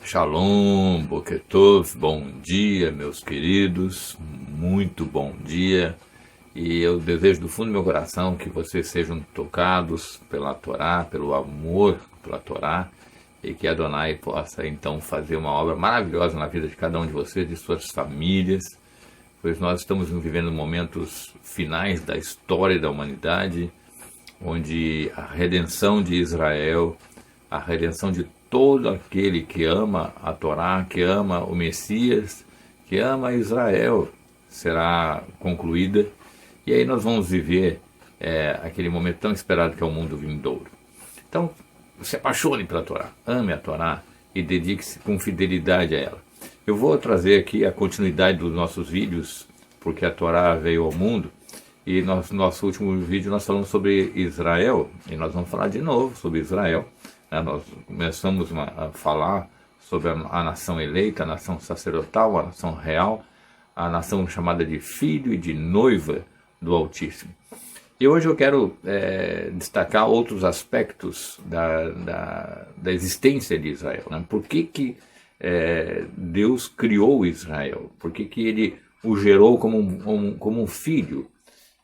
Shalom, Boker Tov, bom dia, meus queridos, muito bom dia. E eu desejo do fundo do meu coração que vocês sejam tocados pela Torá, pelo amor pela Torá, e que Adonai possa então fazer uma obra maravilhosa na vida de cada um de vocês, de suas famílias, pois nós estamos vivendo momentos finais da história da humanidade, onde a redenção de Israel, a redenção de todo aquele que ama a Torá, que ama o Messias, que ama Israel, será concluída. E aí nós vamos viver aquele momento tão esperado que é o mundo vindouro. Então, se apaixone pela Torá, ame a Torá e dedique-se com fidelidade a ela. Eu vou trazer aqui a continuidade dos nossos vídeos, porque a Torá veio ao mundo, e no nosso último vídeo nós falamos sobre Israel, e nós vamos falar de novo sobre Israel. Nós começamos a falar sobre a nação eleita, a nação sacerdotal, a nação real, a nação chamada de filho e de noiva do Altíssimo. E hoje eu quero destacar outros aspectos da existência de Israel. Né? Por que Deus criou Israel? Por que ele o gerou como um filho?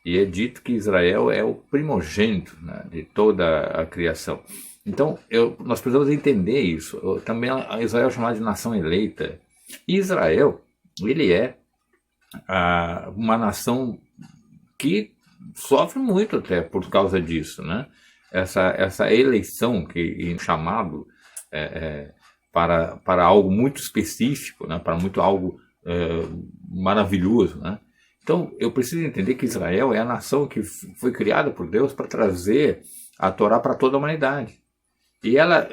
E é dito que Israel é o primogênito, né, de toda a criação. Então, nós precisamos entender isso. Também Israel é chamado de nação eleita. E Israel, ele é uma nação que sofre muito até por causa disso, né? Essa eleição, chamado para algo muito específico, né? Para algo maravilhoso, né? Então, eu preciso entender que Israel é a nação que foi criada por Deus para trazer a Torá para toda a humanidade. E ela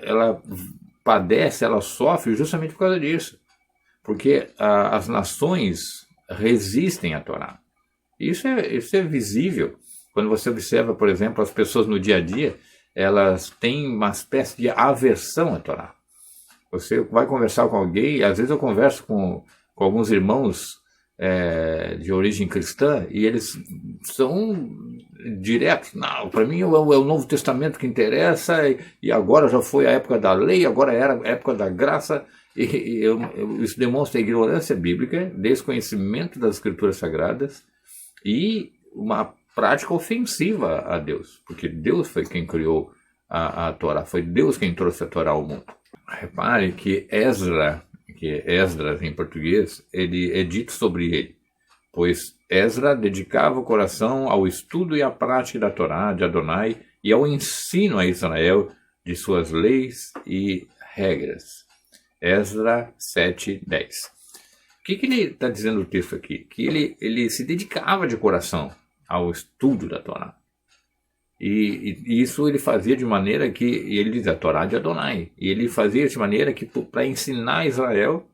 padece, ela sofre justamente por causa disso. Porque as nações resistem à Torá. Isso é visível. Quando você observa, por exemplo, as pessoas no dia a dia, elas têm uma espécie de aversão à Torá. Você vai conversar com alguém, às vezes eu converso com alguns irmãos de origem cristã, e eles são diretos. Não, para mim é o Novo Testamento que interessa, e agora já foi a época da lei, agora era a época da graça, isso demonstra a ignorância bíblica, desconhecimento das escrituras sagradas e uma prática ofensiva a Deus, porque Deus foi quem criou a Torá, foi Deus quem trouxe a Torá ao mundo. Repare que Esdras em português, ele é dito sobre ele, pois Esdras dedicava o coração ao estudo e à prática da Torá de Adonai e ao ensino a Israel de suas leis e regras. Esdras 7:10. O que ele está dizendo no texto aqui? Que ele se dedicava de coração ao estudo da Torá. E isso ele fazia de maneira que, ele diz a Torá de Adonai, e ele fazia de maneira que para ensinar Israel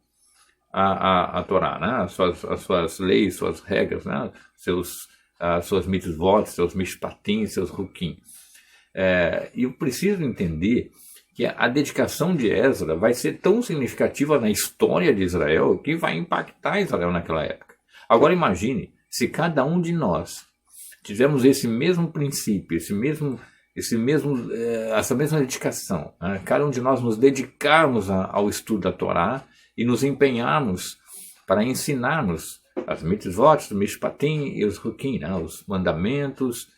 a Torá, né? as suas leis, suas regras, né? Suas mitzvot, seus mishpatim, seus hukim. E eu preciso entender que a dedicação de Esdras vai ser tão significativa na história de Israel que vai impactar Israel naquela época. Agora imagine se cada um de nós tivemos esse mesmo princípio, essa mesma dedicação, né? Cada um de nós nos dedicarmos ao estudo da Torá e nos empenharmos para ensinarmos as mitzvot, os mishpatim e os hukim, né? Os mandamentos,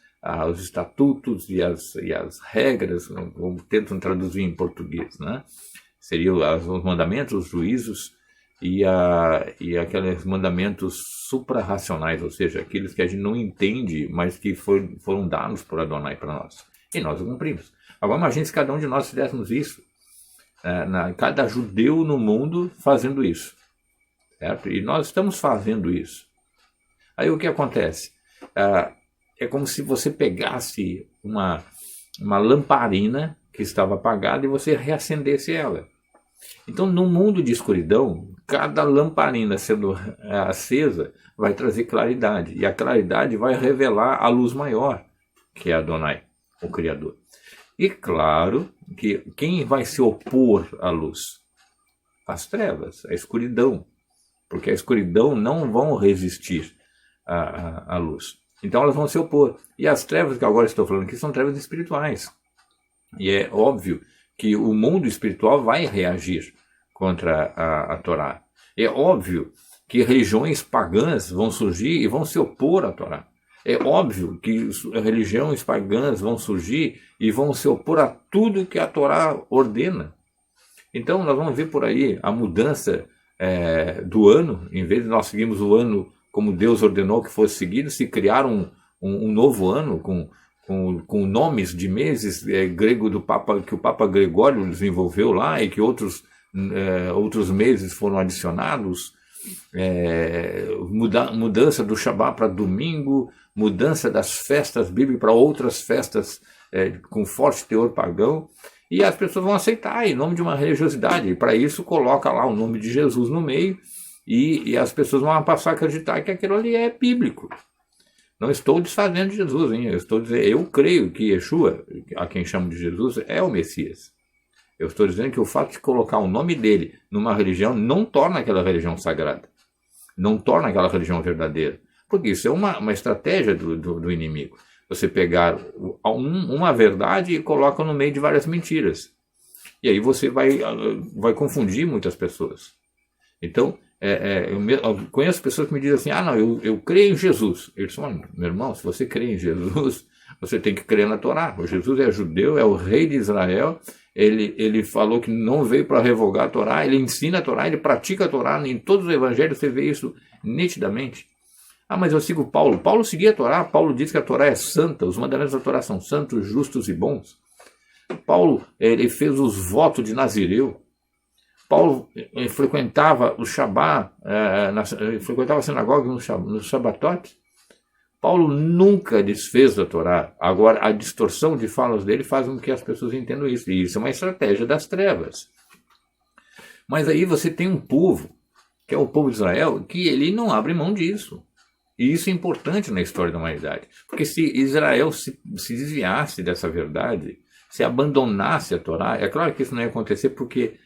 os estatutos e as regras, como tentam traduzir em português, né? Seriam os mandamentos, os juízos e aqueles mandamentos suprarracionais, ou seja, aqueles que a gente não entende, mas que foram dados por Adonai para nós. E nós o cumprimos. Agora imagine se cada um de nós fizéssemos isso. Cada judeu no mundo fazendo isso. Certo? E nós estamos fazendo isso. Aí o que acontece? É como se você pegasse uma lamparina que estava apagada e você reacendesse ela. Então, no mundo de escuridão, cada lamparina sendo acesa vai trazer claridade. E a claridade vai revelar a luz maior, que é Adonai, o Criador. E claro que quem vai se opor à luz? As trevas, a escuridão. Porque a escuridão não vão resistir à luz. Então elas vão se opor. E as trevas que agora estou falando aqui são trevas espirituais. E é óbvio que o mundo espiritual vai reagir contra a Torá. É óbvio que religiões pagãs vão surgir e vão se opor à Torá. É óbvio que religiões pagãs vão surgir e vão se opor a tudo que a Torá ordena. Então nós vamos ver por aí a mudança do ano. Em vez de nós seguirmos o ano como Deus ordenou que fosse seguido, se criar um novo ano com nomes de meses grego do Papa, que o Papa Gregório desenvolveu lá, e que outros meses foram adicionados, mudança do Shabat para domingo, mudança das festas bíblicas para outras festas com forte teor pagão, e as pessoas vão aceitar em nome de uma religiosidade, e para isso coloca lá o nome de Jesus no meio, e as pessoas vão passar a acreditar que aquilo ali é bíblico. Não estou desfazendo de Jesus, hein? Eu creio que Yeshua, a quem chamo de Jesus, é o Messias. Eu estou dizendo que o fato de colocar o nome dele numa religião não torna aquela religião sagrada, não torna aquela religião verdadeira, porque isso é uma estratégia do inimigo. Você pegar uma verdade e coloca no meio de várias mentiras, e aí você vai confundir muitas pessoas. Então, eu conheço pessoas que me dizem assim, não, eu creio em Jesus. Eles falam, meu irmão, se você crê em Jesus, você tem que crer na Torá. O Jesus é judeu, é o rei de Israel, ele falou que não veio para revogar a Torá, ele ensina a Torá, ele pratica a Torá, em todos os evangelhos você vê isso nitidamente. Mas eu sigo Paulo. Paulo seguia a Torá, Paulo diz que a Torá é santa, os mandamentos da Torá são santos, justos e bons. Paulo, ele fez os votos de Nazireu. Paulo frequentava o Shabat, frequentava a sinagoga no Shabatot. Paulo nunca desfez da Torá. Agora, a distorção de falas dele faz com que as pessoas entendam isso. E isso é uma estratégia das trevas. Mas aí você tem um povo, que é o povo de Israel, que ele não abre mão disso. E isso é importante na história da humanidade. Porque se Israel se desviasse dessa verdade, se abandonasse a Torá, é claro que isso não ia acontecer porque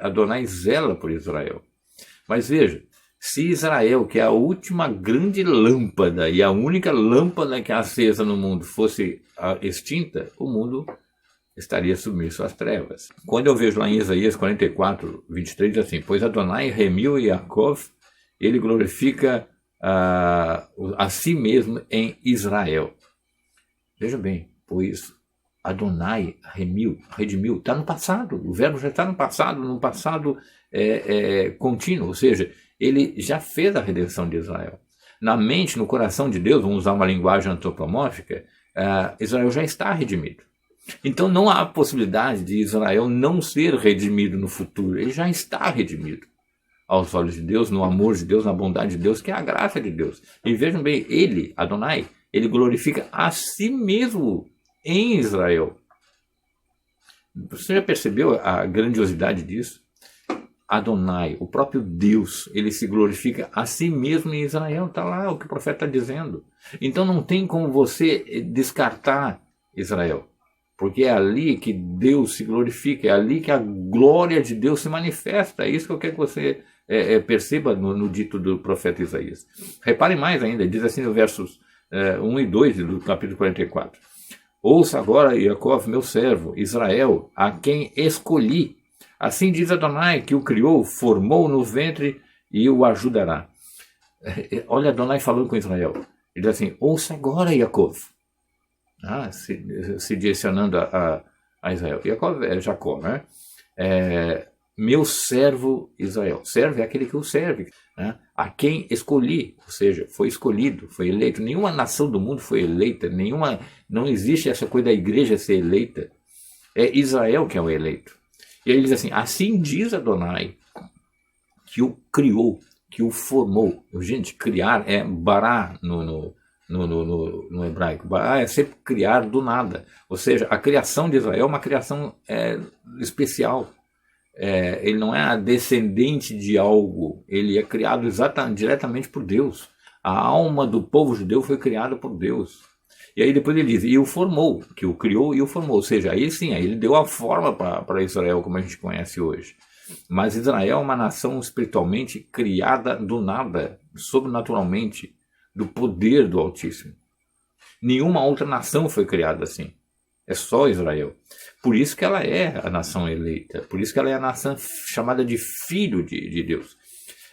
Adonai zela por Israel. Mas veja, se Israel, que é a última grande lâmpada e a única lâmpada que é acesa no mundo, fosse extinta, o mundo estaria submisso às trevas. Quando eu vejo lá em Isaías 44, 23, diz assim, pois Adonai remiu Yaakov, ele glorifica a si mesmo em Israel. Veja bem, pois Adonai redimiu, está no passado, o verbo já está no passado contínuo, ou seja, ele já fez a redenção de Israel. Na mente, no coração de Deus, vamos usar uma linguagem antropomórfica, Israel já está redimido. Então não há possibilidade de Israel não ser redimido no futuro, ele já está redimido. Aos olhos de Deus, no amor de Deus, na bondade de Deus, que é a graça de Deus. E vejam bem, ele, Adonai, ele glorifica a si mesmo em Israel. Você já percebeu a grandiosidade disso? Adonai, o próprio Deus, ele se glorifica a si mesmo em Israel. Está lá o que o profeta está dizendo. Então não tem como você descartar Israel. Porque é ali que Deus se glorifica, é ali que a glória de Deus se manifesta. É isso que eu quero que você perceba no dito do profeta Isaías. Repare mais ainda, diz assim no versos 1 e 2 do capítulo 44. Ouça agora, Yaakov, meu servo, Israel, a quem escolhi. Assim diz Adonai, que o criou, formou no ventre e o ajudará. Olha Adonai falando com Israel. Ele diz assim, ouça agora, Yaakov. Se direcionando a Israel. Yaakov é Jacó, né? Meu servo Israel. Servo é aquele que o serve, né? A quem escolhi, ou seja, foi escolhido, foi eleito. Nenhuma nação do mundo foi eleita, não existe essa coisa da igreja ser eleita. É Israel que é o eleito. E ele diz assim diz Adonai, que o criou, que o formou. Gente, criar é bará no hebraico. Bará é sempre criar do nada. Ou seja, a criação de Israel é uma criação especial. Ele não é a descendente de algo, ele é criado diretamente por Deus. A alma do povo judeu foi criada por Deus. E aí depois ele diz, e o formou, que o criou e o formou. Ou seja, aí sim, aí ele deu a forma para Israel, como a gente conhece hoje. Mas Israel é uma nação espiritualmente criada do nada, sobrenaturalmente, do poder do Altíssimo. Nenhuma outra nação foi criada assim. É só Israel. Por isso que ela é a nação eleita. Por isso que ela é a nação chamada de filho de Deus.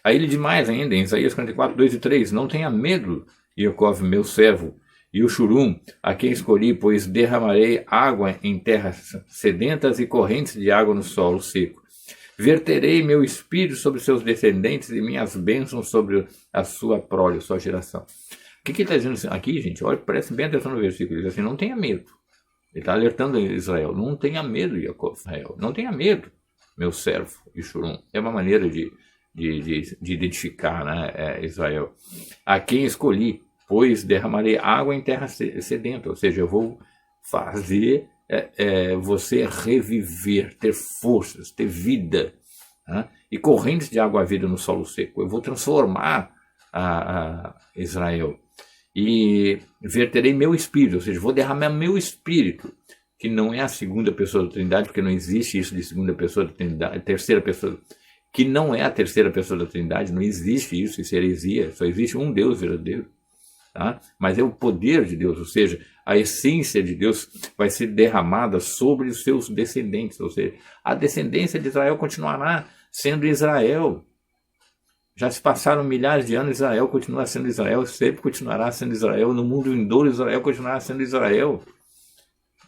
Aí ele diz mais ainda, em Isaías 44, 2 e 3, não tenha medo, Iacov, meu servo, e o Churum, a quem escolhi, pois derramarei água em terras sedentas e correntes de água no solo seco. Verterei meu espírito sobre seus descendentes e minhas bênçãos sobre a sua prole, sua geração. O que ele está dizendo aqui, gente? Olha, preste bem atenção no versículo. Ele diz assim, não tenha medo. Ele está alertando Israel. Não tenha medo, Israel. Não tenha medo, meu servo, Yeshurum. É uma maneira de identificar, né, Israel. A quem escolhi, pois derramarei água em terra sedenta. Ou seja, eu vou fazer você reviver, ter forças, ter vida, né? E correntes de água-vida no solo seco. Eu vou transformar a Israel e verterei meu espírito, ou seja, vou derramar meu espírito, que não é a segunda pessoa da Trindade, porque não existe isso de segunda pessoa da Trindade, terceira pessoa, que não é a terceira pessoa da Trindade, não existe isso é heresia, só existe um Deus verdadeiro. Tá? Mas é o poder de Deus, ou seja, a essência de Deus vai ser derramada sobre os seus descendentes, ou seja, a descendência de Israel continuará sendo Israel. Já se passaram milhares de anos, Israel continua sendo Israel, sempre continuará sendo Israel, no mundo vindouro Israel continuará sendo Israel.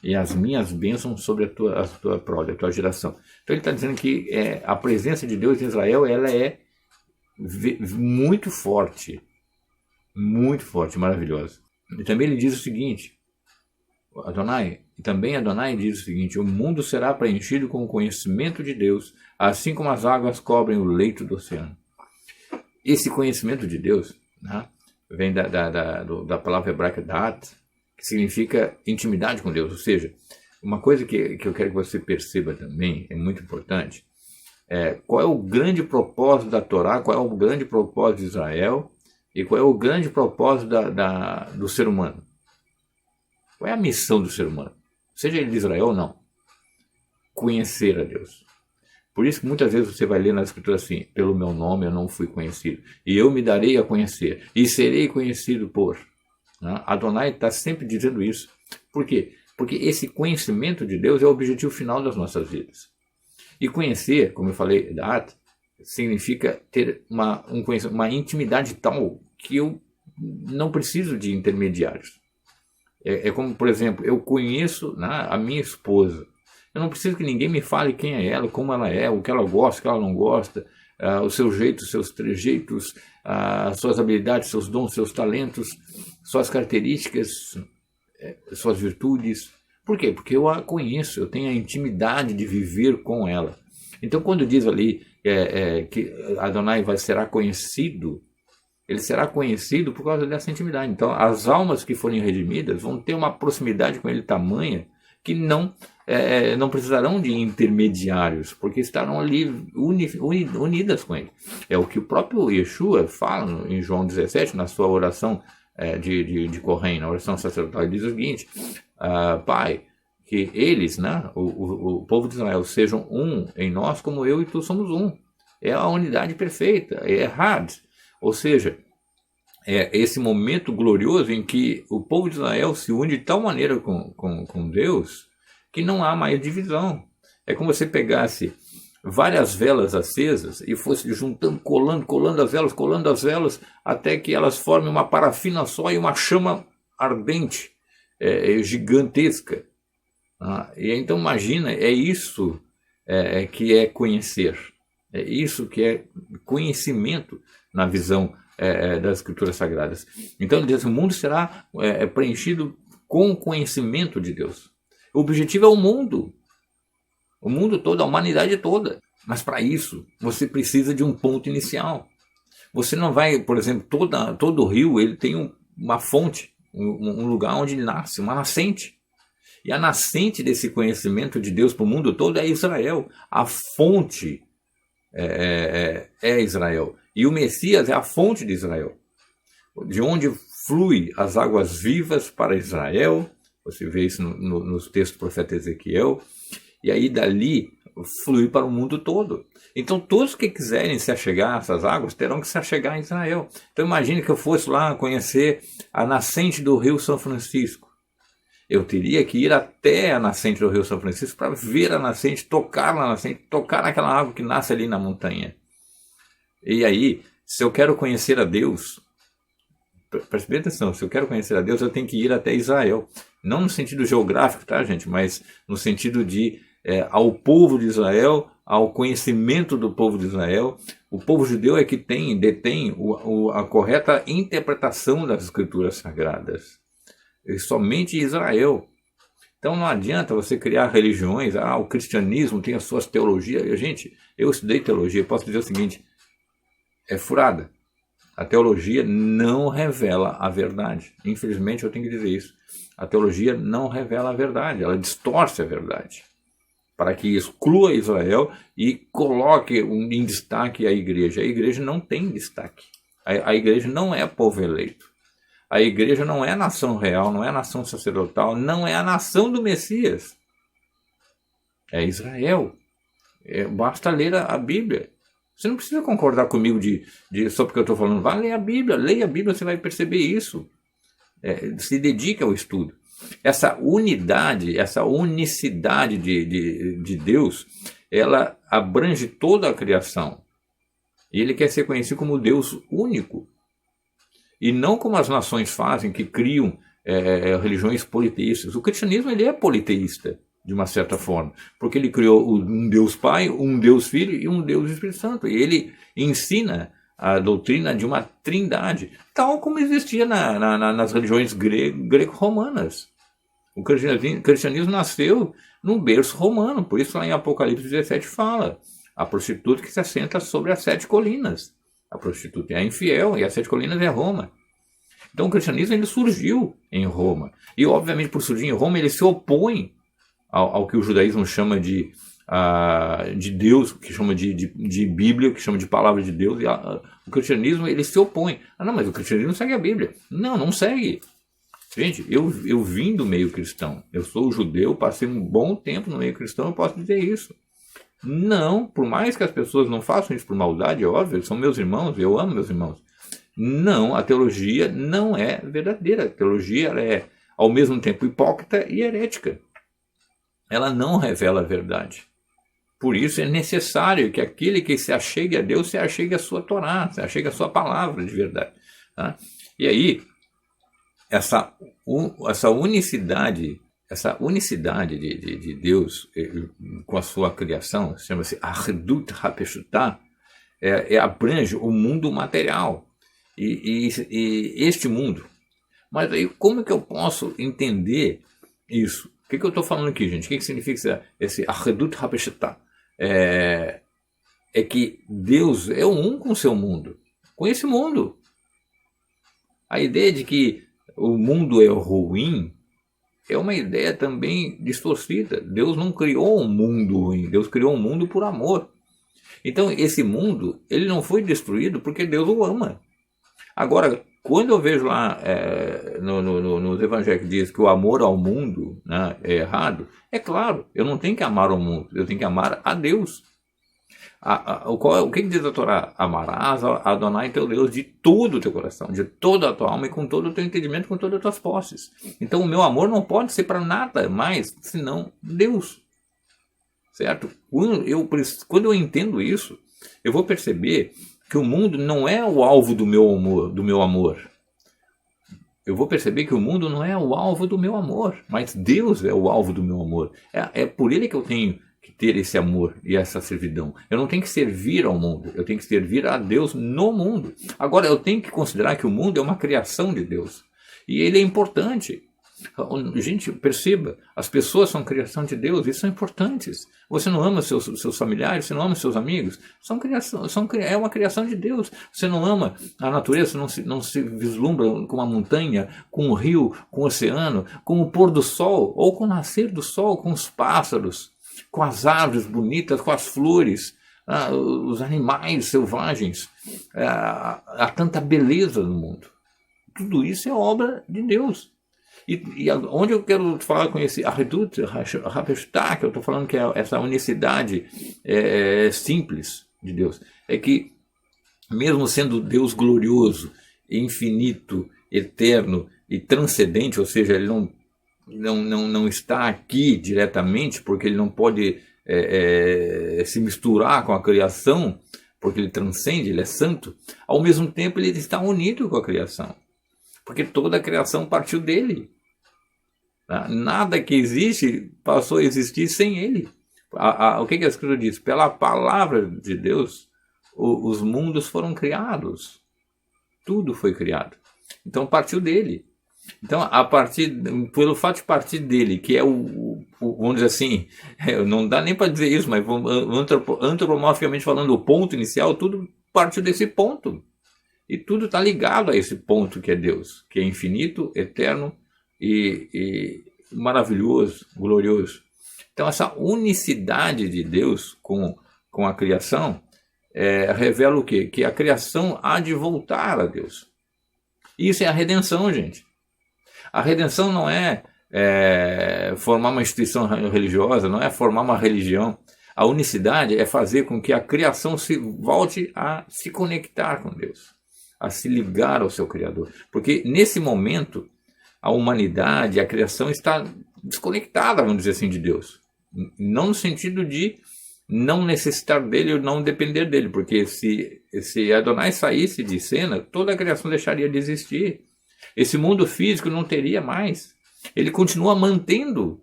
E as minhas bênçãos sobre a tua prole, a tua geração. Então ele está dizendo que a presença de Deus em Israel, ela é muito forte, maravilhosa. E também ele diz o seguinte, Adonai diz o seguinte, o mundo será preenchido com o conhecimento de Deus, assim como as águas cobrem o leito do oceano. Esse conhecimento de Deus, né, vem da palavra hebraica dat, que significa intimidade com Deus. Ou seja, uma coisa que eu quero que você perceba também, é muito importante, qual é o grande propósito da Torá, qual é o grande propósito de Israel e qual é o grande propósito do ser humano. Qual é a missão do ser humano? Seja ele de Israel ou não. Conhecer a Deus. Por isso que muitas vezes você vai ler na Escritura assim, pelo meu nome eu não fui conhecido, e eu me darei a conhecer, e serei conhecido por. Né? Adonai está sempre dizendo isso. Por quê? Porque esse conhecimento de Deus é o objetivo final das nossas vidas. E conhecer, como eu falei, significa ter uma intimidade tal que eu não preciso de intermediários. É como, por exemplo, eu conheço, né, a minha esposa. Eu não preciso que ninguém me fale quem é ela, como ela é, o que ela gosta, o que ela não gosta, o seu jeito, os seus trejeitos, as suas habilidades, seus dons, seus talentos, suas características, suas virtudes. Por quê? Porque eu a conheço, eu tenho a intimidade de viver com ela. Então, quando diz ali que Adonai será conhecido, ele será conhecido por causa dessa intimidade. Então, as almas que forem redimidas vão ter uma proximidade com ele tamanha que não precisarão de intermediários, porque estarão ali unidas com ele. É o que o próprio Yeshua fala em João 17, na sua oração de Corém, na oração sacerdotal. Ele diz o seguinte, Pai, que eles, né, o povo de Israel, sejam um em nós como eu e tu somos um. É a unidade perfeita, é errado. Ou seja, é esse momento glorioso em que o povo de Israel se une de tal maneira com Deus que não há mais divisão. É como se você pegasse várias velas acesas e fosse juntando, colando as velas, até que elas formem uma parafina só e uma chama ardente, gigantesca. E então imagina, é isso que é conhecer. É isso que é conhecimento na visão das Escrituras Sagradas. Então ele diz, o mundo será preenchido com o conhecimento de Deus. O objetivo é o mundo todo, a humanidade toda. Mas para isso, você precisa de um ponto inicial. Você não vai, por exemplo, todo rio ele tem uma fonte, um lugar onde nasce, uma nascente. E a nascente desse conhecimento de Deus para o mundo todo é Israel. A fonte é Israel. E o Messias é a fonte de Israel. De onde flui as águas vivas para Israel. Você vê isso nos textos do profeta Ezequiel. E aí dali flui para o mundo todo. Então todos que quiserem se achegar a essas águas terão que se achegar a Israel. Então imagine que eu fosse lá conhecer a nascente do rio São Francisco. eu teria que ir até a nascente do Rio São Francisco para ver a nascente, tocar na nascente, tocar naquela água que nasce ali na montanha. E aí, se eu quero conhecer a Deus, preste bem atenção, se eu quero conhecer a Deus, eu tenho que ir até Israel. Não no sentido geográfico, tá, gente? Mas no sentido de ao povo de Israel, ao conhecimento do povo de Israel. O povo judeu é que detém a correta interpretação das escrituras sagradas. E somente Israel. Então não adianta você criar religiões, o cristianismo tem as suas teologias. Gente, eu estudei teologia, posso dizer o seguinte, é furada. A teologia não revela a verdade. Infelizmente eu tenho que dizer isso. A teologia não revela a verdade, ela distorce a verdade, para que exclua Israel e coloque em destaque a igreja. A igreja não tem destaque. A igreja não é povo eleito. A igreja não é nação real, não é nação sacerdotal, não é a nação do Messias. É Israel. Basta ler a Bíblia. Você não precisa concordar comigo só porque eu estou falando. Vá ler a Bíblia, leia a Bíblia, você vai perceber isso. Se dedique ao estudo. Essa unidade, essa unicidade de Deus, ela abrange toda a criação. E ele quer ser conhecido como Deus único. E não como as nações fazem, que criam religiões politeístas. O cristianismo ele é politeísta, de uma certa forma, porque ele criou um Deus Pai, um Deus Filho e um Deus Espírito Santo. E ele ensina a doutrina de uma trindade, tal como existia nas religiões greco-romanas. O cristianismo nasceu num berço romano, por isso lá em Apocalipse 17 fala, a prostituta que se assenta sobre as 7 colinas. A prostituta é a infiel e as 7 colinas é Roma. Então o cristianismo ele surgiu em Roma. E obviamente por surgir em Roma ele se opõe ao que o judaísmo chama de Deus, que chama de Bíblia, que chama de palavra de Deus. E o cristianismo ele se opõe. Não, mas o cristianismo segue a Bíblia. Não segue. Gente, eu vim do meio cristão. Eu sou judeu, passei um bom tempo no meio cristão, eu posso dizer isso. Não, por mais que as pessoas não façam isso por maldade, é óbvio, eles são meus irmãos, eu amo meus irmãos. Não, a teologia não é verdadeira. A teologia ela é, ao mesmo tempo, hipócrita e herética. Ela não revela a verdade. Por isso é necessário que aquele que se achegue a Deus se achegue à sua Torá, se achegue à sua palavra de verdade. Tá? E aí, essa unicidade de Deus com a sua criação, chama-se Ahadut HaPeshutah, abrange o mundo material. E este mundo. Mas aí como é que eu posso entender isso? O que eu estou falando aqui, gente? O que significa esse Ahadut HaPeshutah? É que Deus é um com o seu mundo, com esse mundo. A ideia de que o mundo é ruim é uma ideia também distorcida. Deus não criou um mundo ruim, Deus criou um mundo por amor. Então esse mundo ele não foi destruído porque Deus o ama. Agora, quando eu vejo lá nos evangelhos que diz que o amor ao mundo, né, é errado, é claro, eu não tenho que amar o mundo, eu tenho que amar a Deus. O que diz a Torá? Amarás a Adonai teu Deus de todo o teu coração, de toda a tua alma e com todo o teu entendimento, com todas as tuas posses. Então o meu amor não pode ser para nada mais senão Deus. Certo? Quando eu entendo isso, eu vou perceber que o mundo não é o alvo do meu amor. Eu vou perceber que o mundo não é o alvo do meu amor, mas Deus é o alvo do meu amor. É por ele que eu tenho que ter esse amor e essa servidão. Eu não tenho que servir ao mundo, eu tenho que servir a Deus no mundo. Agora, eu tenho que considerar que o mundo é uma criação de Deus. E ele é importante. Gente, perceba, as pessoas são criação de Deus e são importantes. Você não ama seus familiares, você não ama seus amigos, é uma criação de Deus. Você não ama a natureza, não se vislumbra com uma montanha, com um rio, com o oceano, com o pôr do sol, ou com o nascer do sol, com os pássaros, com as árvores bonitas, com as flores, os animais selvagens. Há tanta beleza no mundo. Tudo isso é obra de Deus. E onde eu quero falar com esse Ahadut HaPeshutah, que eu estou falando que é essa unicidade simples de Deus, é que mesmo sendo Deus glorioso, infinito, eterno e transcendente, ou seja, ele não não está aqui diretamente, porque ele não pode se misturar com a criação, porque ele transcende, ele é santo. Ao mesmo tempo, ele está unido com a criação, porque toda a criação partiu dele. Nada que existe passou a existir sem ele. O que a Escritura diz? Pela palavra de Deus, os mundos foram criados. Tudo foi criado. Então partiu dele. Então, pelo fato de partir dele, que é vamos dizer assim, não dá nem para dizer isso, mas antropomorficamente falando, o ponto inicial, tudo partiu desse ponto. E tudo está ligado a esse ponto que é Deus, que é infinito, eterno e maravilhoso, glorioso. Então, essa unicidade de Deus com a criação revela o quê? Que a criação há de voltar a Deus. Isso é a redenção, gente. A redenção não é formar uma instituição religiosa, não é formar uma religião. A unicidade é fazer com que a criação se volte a se conectar com Deus, a se ligar ao seu Criador. Porque nesse momento, a humanidade, a criação está desconectada, vamos dizer assim, de Deus. Não no sentido de não necessitar dele ou não depender dele, porque se Adonai saísse de cena, toda a criação deixaria de existir. Esse mundo físico não teria mais. Ele continua mantendo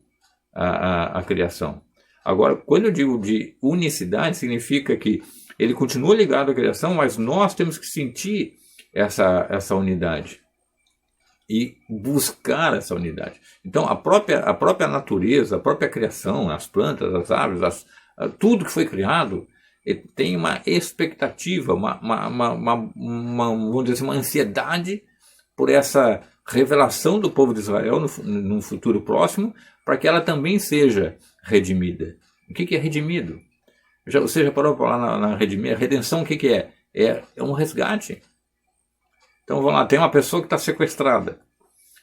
a criação. Agora, quando eu digo de unicidade, significa que ele continua ligado à criação, mas nós temos que sentir essa unidade e buscar essa unidade. Então, a própria natureza, a própria criação, as plantas, as árvores, tudo que foi criado, tem uma expectativa, vamos dizer assim, uma ansiedade por essa revelação do povo de Israel no futuro próximo, para que ela também seja redimida. O que é redimido? Você já parou para falar na redimir? A redenção, o que é? É um resgate. Então, vamos lá, tem uma pessoa que está sequestrada.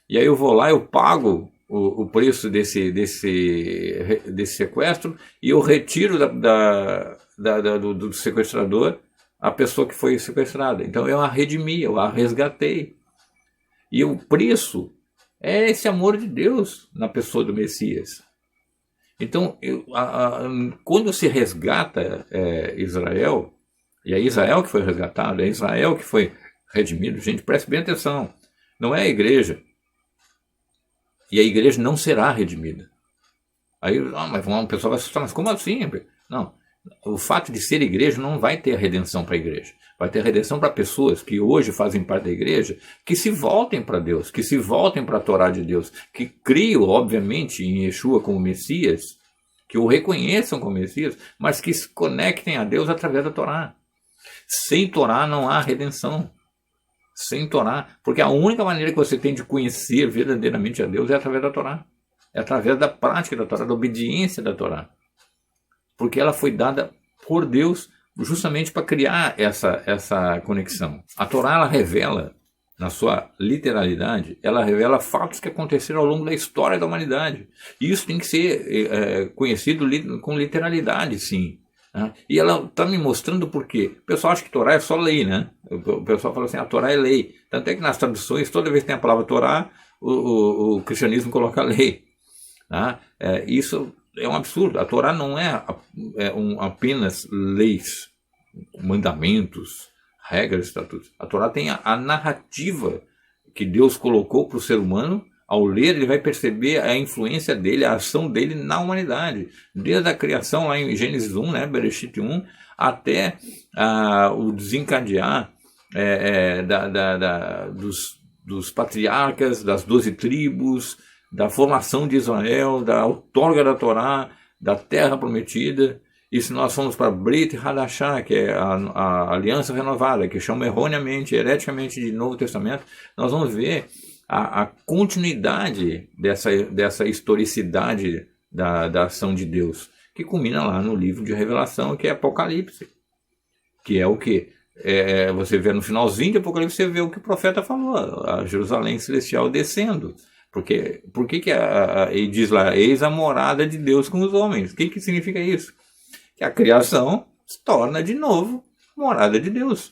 E aí eu vou lá, eu pago o preço desse sequestro e eu retiro do sequestrador a pessoa que foi sequestrada. Então, eu a redimi, eu a resgatei. E o preço é esse amor de Deus na pessoa do Messias. Então, quando se resgata Israel, e é Israel que foi resgatado, é Israel que foi redimido, gente, preste bem atenção, não é a igreja. E a igreja não será redimida. Aí, mas uma pessoa vai assustar, mas como assim? Não, o fato de ser igreja não vai ter a redenção para a igreja. Vai ter redenção para pessoas que hoje fazem parte da igreja, que se voltem para Deus, que se voltem para a Torá de Deus, que criam, obviamente, em Yeshua como Messias, que o reconheçam como Messias, mas que se conectem a Deus através da Torá. Sem Torá não há redenção. Sem Torá, porque a única maneira que você tem de conhecer verdadeiramente a Deus é através da Torá. É através da prática da Torá, da obediência da Torá. Porque ela foi dada por Deus justamente para criar essa conexão. A Torá, ela revela, na sua literalidade, ela revela fatos que aconteceram ao longo da história da humanidade. E isso tem que ser conhecido com literalidade, sim. E ela está me mostrando por quê. O pessoal acha que Torá é só lei, né? O pessoal fala assim, a Torá é lei. Tanto é que nas traduções, toda vez que tem a palavra Torá, o cristianismo coloca lei. Isso é um absurdo. A Torá não é apenas leis, mandamentos, regras, estatutos. A Torá tem a narrativa que Deus colocou para o ser humano. Ao ler, ele vai perceber a influência dele, a ação dele na humanidade. Desde a criação, lá em Gênesis 1, né, Bereshit 1, até o desencadear dos patriarcas, das 12 tribos, da formação de Israel, da outorga da Torá, da terra prometida. E se nós formos para Brit Hadashah, que é a aliança renovada, que chama erroneamente, hereticamente de Novo Testamento, nós vamos ver a continuidade dessa historicidade da ação de Deus, que culmina lá no livro de Revelação, que é Apocalipse. Que é o que? Você vê no finalzinho de Apocalipse, você vê o que o profeta falou, a Jerusalém celestial descendo. Por que ele diz lá, eis a morada de Deus com os homens? O que significa isso? Que a criação se torna de novo morada de Deus.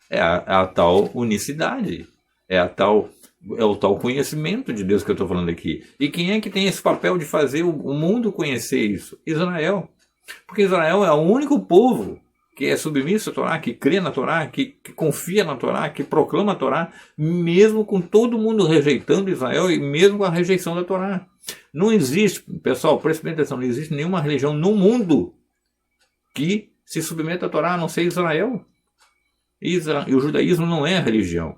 É a tal unicidade, é a tal É o tal conhecimento de Deus que eu estou falando aqui. E quem é que tem esse papel de fazer o mundo conhecer isso? Israel. Porque Israel é o único povo que é submisso à Torá, que crê na Torá, que confia na Torá, que proclama a Torá, mesmo com todo mundo rejeitando Israel e mesmo com a rejeição da Torá. Não existe, pessoal, preste bem atenção, não existe nenhuma religião no mundo que se submeta à Torá, a não ser Israel. E o judaísmo não é religião.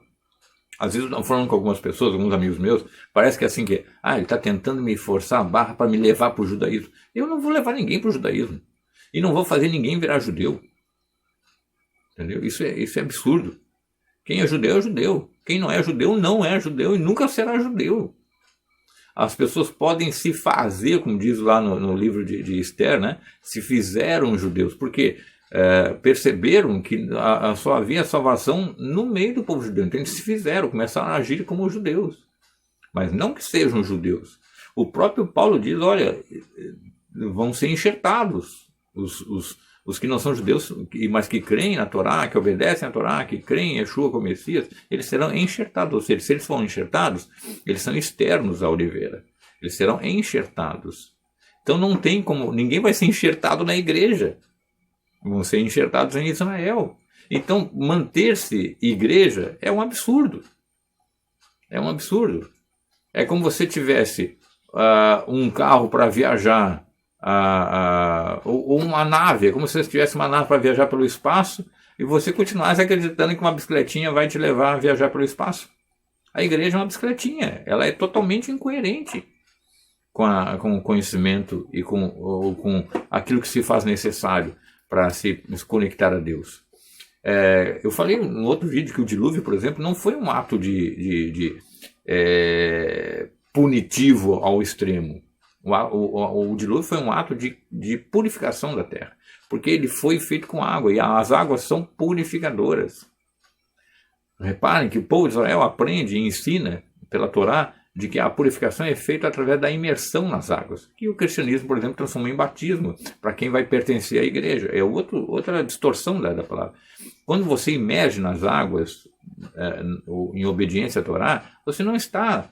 Às vezes eu estou falando com algumas pessoas, alguns amigos meus, parece que é assim que, ele está tentando me forçar a barra para me levar para o judaísmo. Eu não vou levar ninguém para o judaísmo. E não vou fazer ninguém virar judeu. Entendeu? Isso é absurdo. Quem é judeu é judeu. Quem não é judeu não é judeu e nunca será judeu. As pessoas podem se fazer, como diz lá no livro de Esther, né? Se fizeram judeus. Porque perceberam que só havia salvação no meio do povo judeu. Então eles se fizeram, começaram a agir como judeus. Mas não que sejam judeus. O próprio Paulo diz, olha, vão ser enxertados os que não são judeus, mas que creem na Torá, que obedecem à Torá, que creem em Yeshua como Messias, eles serão enxertados. Ou seja, se eles forem enxertados, eles são externos à oliveira. Eles serão enxertados. Então não tem como, ninguém vai ser enxertado na igreja. Vão ser enxertados em Israel. Então, manter-se igreja é um absurdo. É um absurdo. É como você tivesse um carro para viajar, ou uma nave. É como se você tivesse uma nave para viajar pelo espaço e você continuasse acreditando que uma bicicletinha vai te levar a viajar pelo espaço. A igreja é uma bicicletinha. Ela é totalmente incoerente com o conhecimento e com aquilo que se faz necessário para se conectar a Deus. Eu falei no outro vídeo que o dilúvio, por exemplo, não foi um ato de punitivo ao extremo. O dilúvio foi um ato de purificação da terra, porque ele foi feito com água, e as águas são purificadoras. Reparem que o povo de Israel aprende e ensina pela Torá de que a purificação é feita através da imersão nas águas, que o cristianismo, por exemplo, transformou em batismo para quem vai pertencer à igreja. É outra distorção da palavra. Quando você imerge nas águas em obediência à Torá, você não está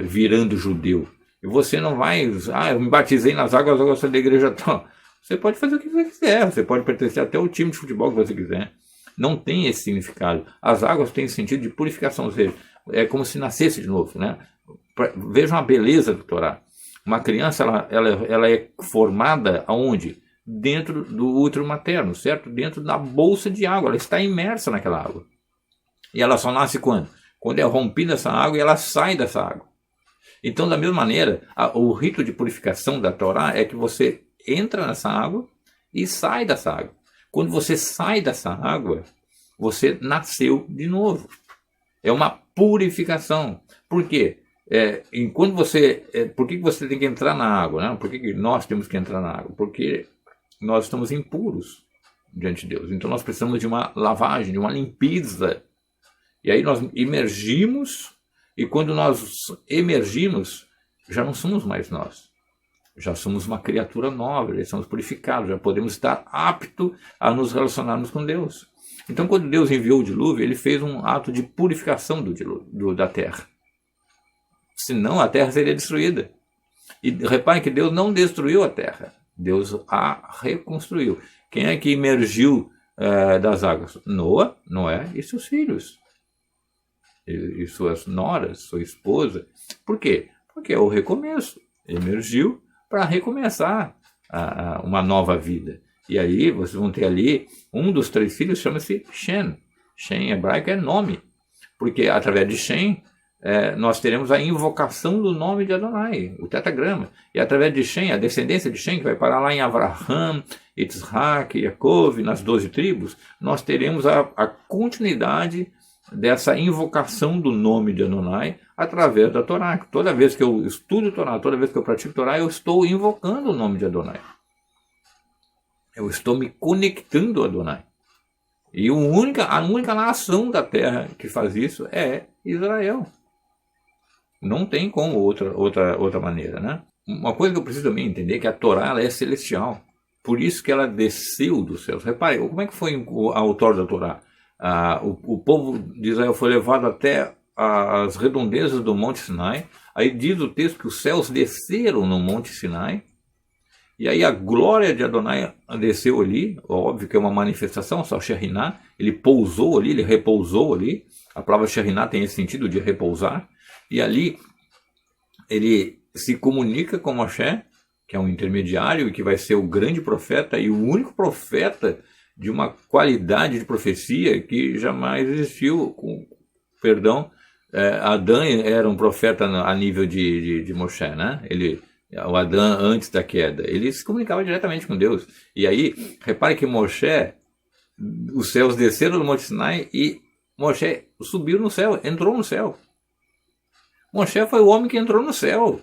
virando judeu. E você não vai, eu me batizei nas águas, agora sou da igreja tal. Você pode fazer o que você quiser, você pode pertencer até ao time de futebol que você quiser. Não tem esse significado. As águas têm sentido de purificação, ou seja, é como se nascesse de novo, né? Vejam a beleza do Torá. Uma criança, ela é formada aonde? Dentro do útero materno, certo? Dentro da bolsa de água, ela está imersa naquela água. E ela só nasce quando? Quando é rompida essa água e ela sai dessa água. Então, da mesma maneira, o rito de purificação da Torá é que você entra nessa água e sai dessa água. Quando você sai dessa água, você nasceu de novo. É uma purificação. Por quê? Por que você tem que entrar na água? Né? Por que nós temos que entrar na água? Porque nós estamos impuros diante de Deus. Então nós precisamos de uma lavagem, de uma limpeza. E aí nós emergimos, e quando nós emergimos, já não somos mais nós. Já somos uma criatura nova, já estamos purificados, já podemos estar aptos a nos relacionarmos com Deus. Então, quando Deus enviou o dilúvio, ele fez um ato de purificação da terra. Senão a terra seria destruída. E reparem que Deus não destruiu a terra, Deus a reconstruiu. Quem é que emergiu das águas? Noé e seus filhos. E suas noras, sua esposa. Por quê? Porque é o recomeço. Emergiu para recomeçar uma nova vida. E aí vocês vão ter ali, um dos 3 filhos chama-se Shem. Shem em hebraico é nome. Porque através de Shem, nós teremos a invocação do nome de Adonai, o tetragrama. E através de Shem, a descendência de Shem, que vai parar lá em Avraham, Yitzhak, Yaakov, nas 12 tribos, nós teremos a continuidade dessa invocação do nome de Adonai através da Torá. Toda vez que eu estudo Torá, toda vez que eu pratico Torá, eu estou invocando o nome de Adonai. Eu estou me conectando a Adonai. E a única nação da terra que faz isso é Israel. Não tem como outra maneira, né? Uma coisa que eu preciso também entender é que a Torá ela é celestial. Por isso que ela desceu dos céus. Repare, como é que foi o autor da Torá? O povo de Israel foi levado até as redondezas do Monte Sinai. Aí diz o texto que os céus desceram no Monte Sinai. E aí a glória de Adonai desceu ali. Óbvio que é uma manifestação, só Shekhinah. Ele pousou ali, ele repousou ali. A palavra Shekhinah tem esse sentido de repousar. E ali ele se comunica com Moshe, que é um intermediário e que vai ser o grande profeta e o único profeta de uma qualidade de profecia que jamais existiu. Perdão, Adão era um profeta a nível de Moshe, né? O Adão antes da queda, ele se comunicava diretamente com Deus. E aí, repare que Moshe, os céus desceram do Monte Sinai e Moshe subiu no céu, entrou no céu. Moshe foi o homem que entrou no céu.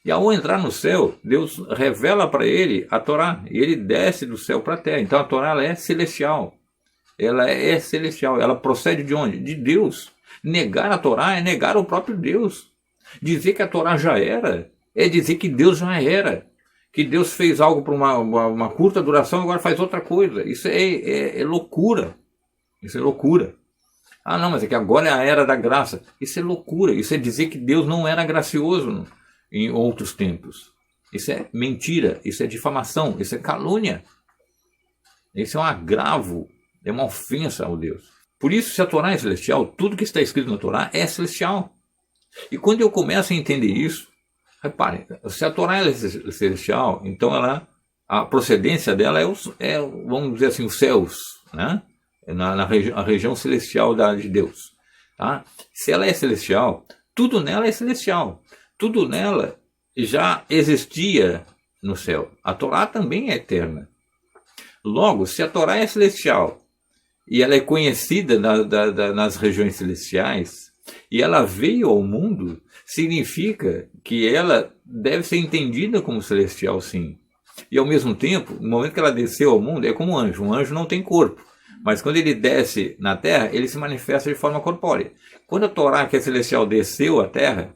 E ao entrar no céu, Deus revela para ele a Torá. E ele desce do céu para a terra. Então a Torá ela é celestial. Ela é celestial. Ela procede de onde? De Deus. Negar a Torá é negar o próprio Deus. Dizer que a Torá já era é dizer que Deus já era. Que Deus fez algo por uma curta duração e agora faz outra coisa. Isso é loucura. Isso é loucura. Ah, não, mas é que agora é a era da graça. Isso é loucura. Isso é dizer que Deus não era gracioso em outros tempos. Isso é mentira, isso é difamação, isso é calúnia. Isso é um agravo, é uma ofensa ao Deus. Por isso, se a Torá é celestial, tudo que está escrito na Torá é celestial. E quando eu começo a entender isso, repare, se a Torá é celestial, então a procedência dela vamos dizer assim, os céus, né? A região celestial de Deus. Tá? Se ela é celestial, tudo nela é celestial. Tudo nela já existia no céu. A Torá também é eterna. Logo, se a Torá é celestial e ela é conhecida nas regiões celestiais e ela veio ao mundo, significa que ela deve ser entendida como celestial, sim. E ao mesmo tempo, no momento que ela desceu ao mundo, é como um anjo. Um anjo não tem corpo. Mas quando ele desce na terra, ele se manifesta de forma corpórea. Quando a Torá, que é celestial, desceu à terra,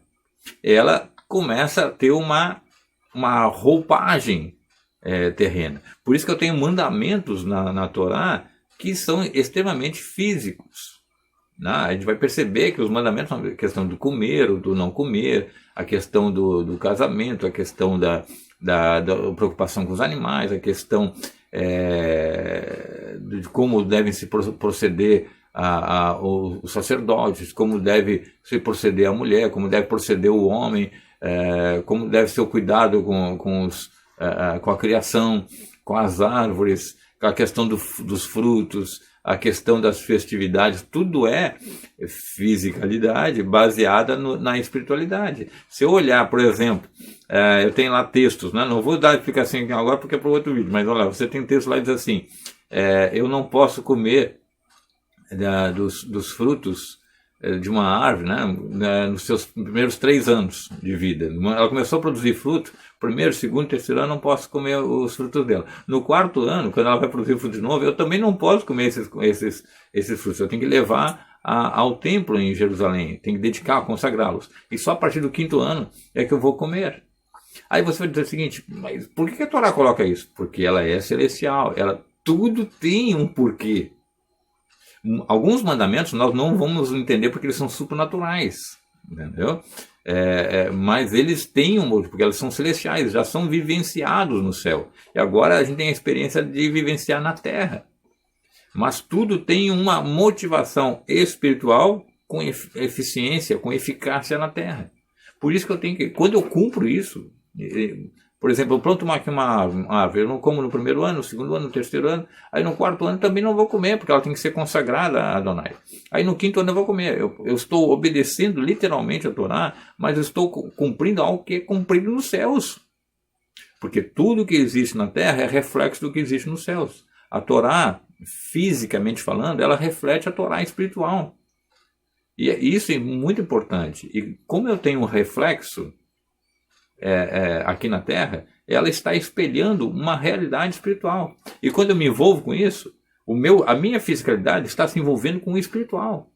ela começa a ter uma roupagem terrena. Por isso que eu tenho mandamentos na Torá que são extremamente físicos. Né? A gente vai perceber que os mandamentos são a questão do comer ou do não comer, a questão do casamento, a questão da preocupação com os animais, a questão de como devem se proceder os sacerdotes, como deve se proceder a mulher, como deve proceder o homem, como deve ser o cuidado com a criação, com as árvores, com a questão dos frutos, a questão das festividades, tudo é fisicalidade baseada na espiritualidade. Se eu olhar, por exemplo, eu tenho lá textos, né? Não vou dar explicação aqui agora porque é para outro vídeo, mas olha lá, você tem texto lá que diz assim, eu não posso comer dos frutos de uma árvore, né, nos seus primeiros 3 anos de vida. Ela começou a produzir fruto, primeiro, segundo, terceiro ano, não posso comer os frutos dela. No 4º ano, quando ela vai produzir fruto de novo, eu também não posso comer esses frutos. Eu tenho que levar ao templo em Jerusalém, tenho que dedicar, consagrá-los. E só a partir do 5º ano é que eu vou comer. Aí você vai dizer o seguinte, mas por que a Torá coloca isso? Porque ela é celestial, tudo tem um porquê. Alguns mandamentos nós não vamos entender porque eles são supernaturais, entendeu? Mas eles têm um motivo, porque eles são celestiais, já são vivenciados no céu. E agora a gente tem a experiência de vivenciar na terra. Mas tudo tem uma motivação espiritual com eficiência, com eficácia na terra. Por isso que eu tenho que, quando eu cumpro isso, por exemplo, eu planto uma árvore, eu não como no 1º ano, no 2º ano, no 3º ano, aí no 4º ano também não vou comer, porque ela tem que ser consagrada a Adonai. Aí no 5º ano eu vou comer. Eu estou obedecendo literalmente a Torá, mas eu estou cumprindo algo que é cumprido nos céus. Porque tudo que existe na terra é reflexo do que existe nos céus. A Torá, fisicamente falando, ela reflete a Torá espiritual. E isso é muito importante. E como eu tenho um reflexo aqui na Terra, ela está espelhando uma realidade espiritual. E quando eu me envolvo com isso, a minha fisicalidade está se envolvendo com o espiritual.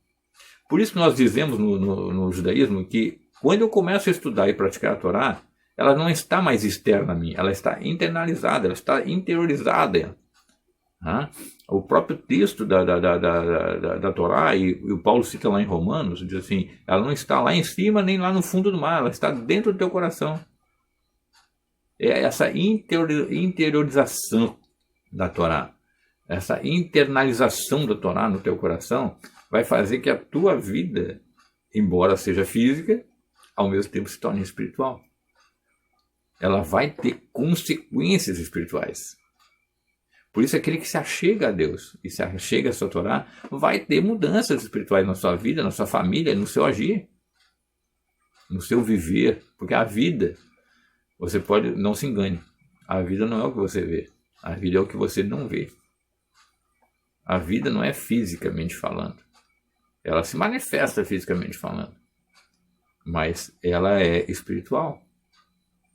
Por isso que nós dizemos no judaísmo que quando eu começo a estudar e praticar a Torá, ela não está mais externa a mim, ela está internalizada, ela está interiorizada. Né? O próprio texto da Torá, e o Paulo cita lá em Romanos, diz assim, ela não está lá em cima nem lá no fundo do mar, ela está dentro do teu coração. É essa interiorização da Torá, essa internalização da Torá no teu coração, vai fazer que a tua vida, embora seja física, ao mesmo tempo se torne espiritual. Ela vai ter consequências espirituais. Por isso, aquele que se achega a Deus e se achega a sua Torá vai ter mudanças espirituais na sua vida, na sua família, no seu agir, no seu viver. Porque a vida, você pode, não se engane, a vida não é o que você vê, a vida é o que você não vê. A vida não é fisicamente falando, ela se manifesta fisicamente falando, mas ela é espiritual.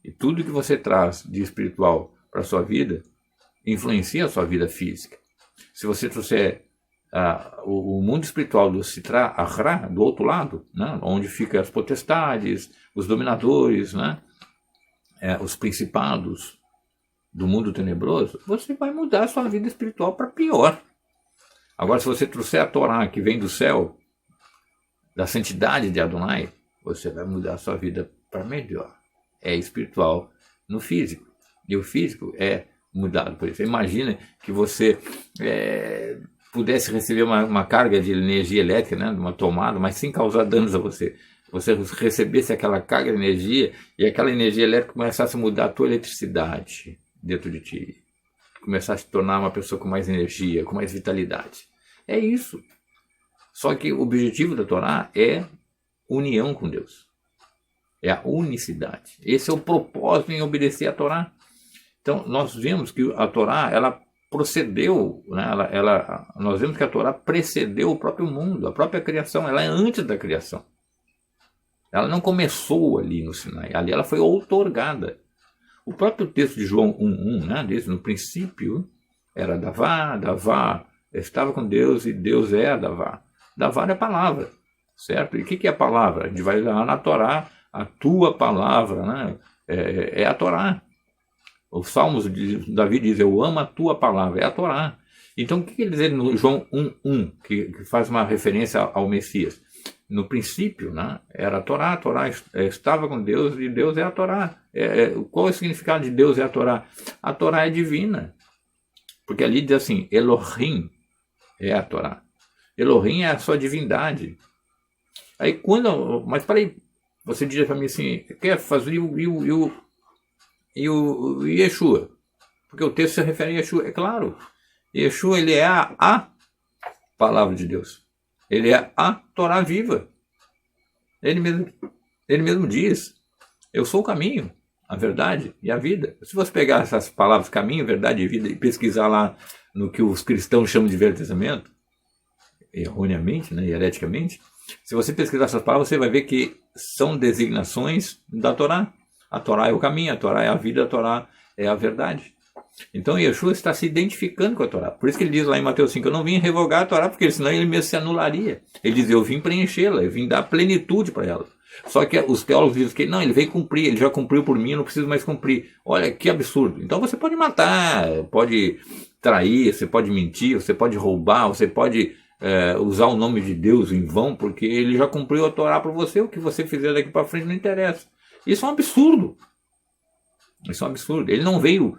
E tudo que você traz de espiritual para a sua vida influencia a sua vida física. Se você trouxer o mundo espiritual do Sitra Achra, do outro lado, né, onde ficam as potestades, os dominadores, né, os principados do mundo tenebroso, você vai mudar a sua vida espiritual para pior. Agora, se você trouxer a Torá que vem do céu, da santidade de Adonai, você vai mudar a sua vida para melhor. É espiritual no físico. E o físico é mudado por isso. Imagina que você pudesse receber uma carga de energia elétrica, né, de uma tomada, mas sem causar danos a você. Você recebesse aquela carga de energia e aquela energia elétrica começasse a mudar a tua eletricidade dentro de ti. Começasse a se tornar uma pessoa com mais energia, com mais vitalidade. É isso. Só que o objetivo da Torá é união com Deus. É a unicidade. Esse é o propósito em obedecer a Torá. Então, nós vemos que a Torá, ela procedeu, né? Nós vemos que a Torá precedeu o próprio mundo, a própria criação, ela é antes da criação. Ela não começou ali no Sinai, ali ela foi outorgada. O próprio texto de João 1:1, né, diz, no princípio era Davá, Davá estava com Deus e Deus é Davá. Davá é a palavra, certo? E o que é a palavra? A gente vai lá na Torá, a tua palavra, né, é a Torá. Os Salmos, Davi diz, eu amo a tua palavra, é a Torá. Então, o que ele diz no João 1:1, que faz uma referência ao Messias? No princípio, né, era a Torá estava com Deus e Deus é a Torá. Qual é o significado de Deus é a Torá? A Torá é divina. Porque ali diz assim, Elohim é a Torá. Elohim é a sua divindade. Aí mas peraí, você diz para mim assim, quer fazer o Yeshua? Porque o texto se refere a Yeshua, é claro. Yeshua, ele é a palavra de Deus. Ele é a Torá viva. Ele mesmo diz, eu sou o caminho, a verdade e a vida. Se você pegar essas palavras, caminho, verdade e vida, e pesquisar lá no que os cristãos chamam de Velho Testamento, erroneamente, né, hereticamente, se você pesquisar essas palavras, você vai ver que são designações da Torá. A Torá é o caminho, a Torá é a vida, a Torá é a verdade. Então Yeshua está se identificando com a Torá. Por isso que ele diz lá em Mateus 5, eu não vim revogar a Torá, porque senão ele mesmo se anularia. Ele diz, eu vim preenchê-la, eu vim dar plenitude para ela. Só que os teólogos dizem que não, ele veio cumprir, ele já cumpriu por mim, eu não preciso mais cumprir. Olha, que absurdo. Então você pode matar, pode trair, você pode mentir, você pode roubar, você pode usar o nome de Deus em vão, porque ele já cumpriu a Torá para você, o que você fizer daqui para frente não interessa. Isso é um absurdo. Isso é um absurdo. Ele não veio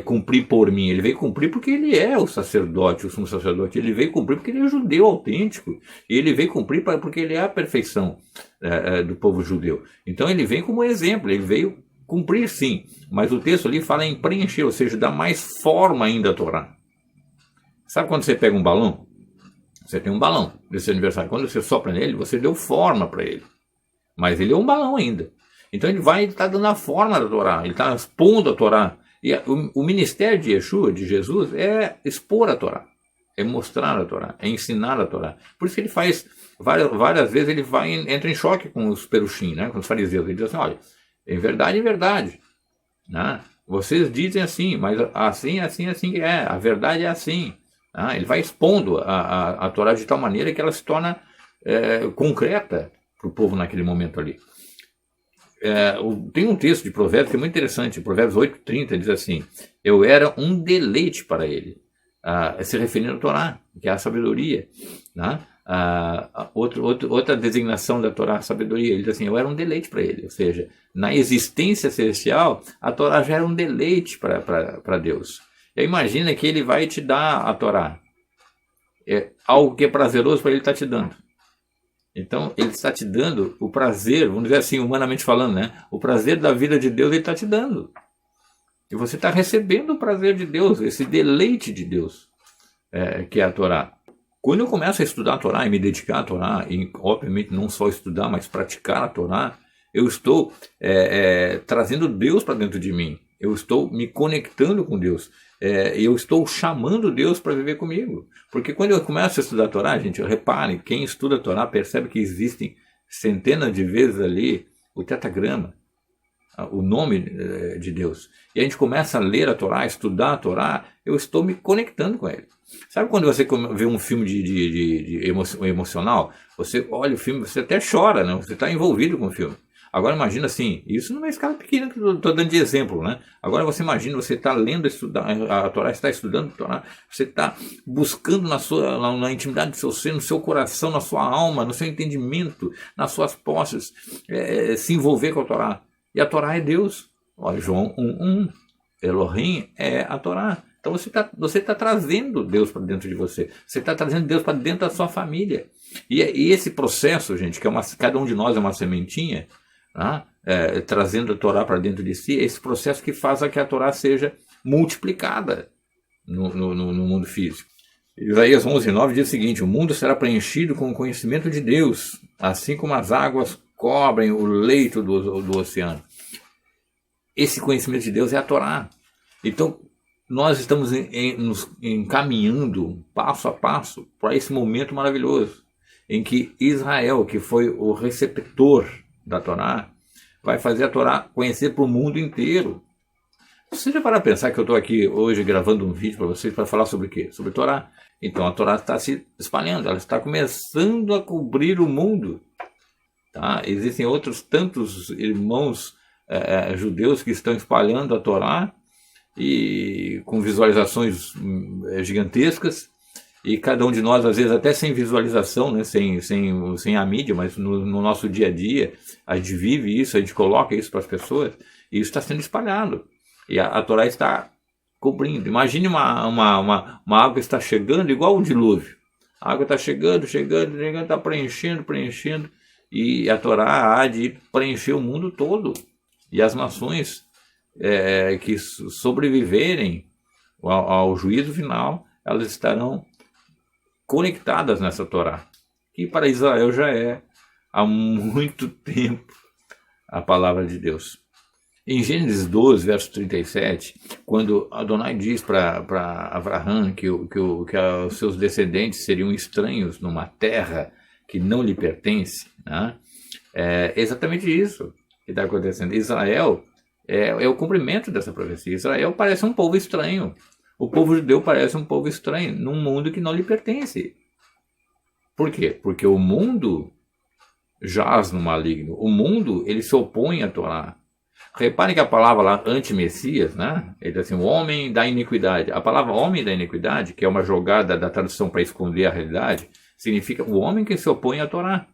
cumprir por mim, ele veio cumprir porque ele é o sacerdote, o sumo sacerdote. Ele veio cumprir porque ele é judeu autêntico. E ele veio cumprir porque ele é a perfeição do povo judeu. Então ele vem como exemplo, ele veio cumprir sim. Mas o texto ali fala em preencher, ou seja, dar mais forma ainda à Torá. Sabe quando você pega um balão? Você tem um balão desse aniversário. Quando você sopra nele, você deu forma para ele. Mas ele é um balão ainda. Então ele está dando a forma da Torá, ele está expondo a Torá. E o ministério de Yeshua, de Jesus, é expor a Torá, é mostrar a Torá, é ensinar a Torá. Por isso que ele faz, várias vezes ele entra em choque com os perushim, né, com os fariseus. Ele diz assim, olha, em verdade, né, vocês dizem assim, mas assim que é, a verdade é assim. Né, ele vai expondo a Torá de tal maneira que ela se torna concreta para o povo naquele momento ali. Tem um texto de Provérbios que é muito interessante, Provérbios 8:30 diz assim, eu era um deleite para ele, se referindo à Torá, que é a sabedoria. Né? Outra designação da Torá, a sabedoria, ele diz assim, eu era um deleite para ele, ou seja, na existência celestial, a Torá já era um deleite para Deus. E imagina que ele vai te dar a Torá, algo que é prazeroso para ele estar te dando. Então, ele está te dando o prazer, vamos dizer assim, humanamente falando, né? O prazer da vida de Deus ele está te dando. E você está recebendo o prazer de Deus, esse deleite de Deus, que é a Torá. Quando eu começo a estudar a Torá e me dedicar à Torá, e obviamente não só estudar, mas praticar a Torá, eu estou trazendo Deus para dentro de mim. Eu estou me conectando com Deus. Eu estou chamando Deus para viver comigo. Porque quando eu começo a estudar a Torá, gente, reparem, quem estuda a Torá percebe que existem centenas de vezes ali o tetagrama, o nome de Deus. E a gente começa a ler a Torá, estudar a Torá, eu estou me conectando com ele. Sabe quando você vê um filme de emocional? Você olha o filme, você até chora, né? Você está envolvido com o filme. Agora imagina assim, isso numa escala pequena que eu estou dando de exemplo, né? Agora você imagina, você está lendo a Torá, está estudando a Torá, você está buscando na intimidade do seu ser, no seu coração, na sua alma, no seu entendimento, nas suas posses, se envolver com a Torá. E a Torá é Deus. Olha, João 1:1, Elohim é a Torá. Então você tá trazendo Deus para dentro de você. Você está trazendo Deus para dentro da sua família. E esse processo, gente, que cada um de nós é uma sementinha, né? Trazendo a Torá para dentro de si, é esse processo que faz a que a Torá seja multiplicada no mundo físico. Isaías 11:9 diz o seguinte, o mundo será preenchido com o conhecimento de Deus, assim como as águas cobrem o leito do oceano. Esse conhecimento de Deus é a Torá. Então, nós estamos nos encaminhando passo a passo para esse momento maravilhoso, em que Israel, que foi o receptor da Torá, vai fazer a Torá conhecer para o mundo inteiro. Você já para pensar que eu estou aqui hoje gravando um vídeo para vocês para falar sobre o quê? Sobre Torá. Então a Torá está se espalhando, ela está começando a cobrir o mundo. Tá? Existem outros tantos irmãos judeus que estão espalhando a Torá e com visualizações gigantescas, e cada um de nós, às vezes, até sem visualização, né? sem a mídia, mas no nosso dia a dia, a gente vive isso, a gente coloca isso para as pessoas, e isso está sendo espalhado. E a Torá está cobrindo. Imagine uma água que está chegando igual um dilúvio. A água está chegando, está preenchendo, e a Torá há de preencher o mundo todo. E as nações que sobreviverem ao juízo final, elas estarão conectadas nessa Torá, que para Israel já é há muito tempo a palavra de Deus. Em Gênesis 12, verso 37, quando Adonai diz para Abraham que os seus descendentes seriam estranhos numa terra que não lhe pertence, né? É exatamente isso que está acontecendo. Israel é o cumprimento dessa profecia. Israel parece um povo estranho. O povo judeu parece um povo estranho num mundo que não lhe pertence. Por quê? Porque o mundo jaz no maligno. O mundo, ele se opõe à Torá. Reparem que a palavra lá, anti-Messias, né? Ele diz assim, o homem da iniquidade. A palavra homem da iniquidade, que é uma jogada da tradução para esconder a realidade, significa o homem que se opõe à Torá.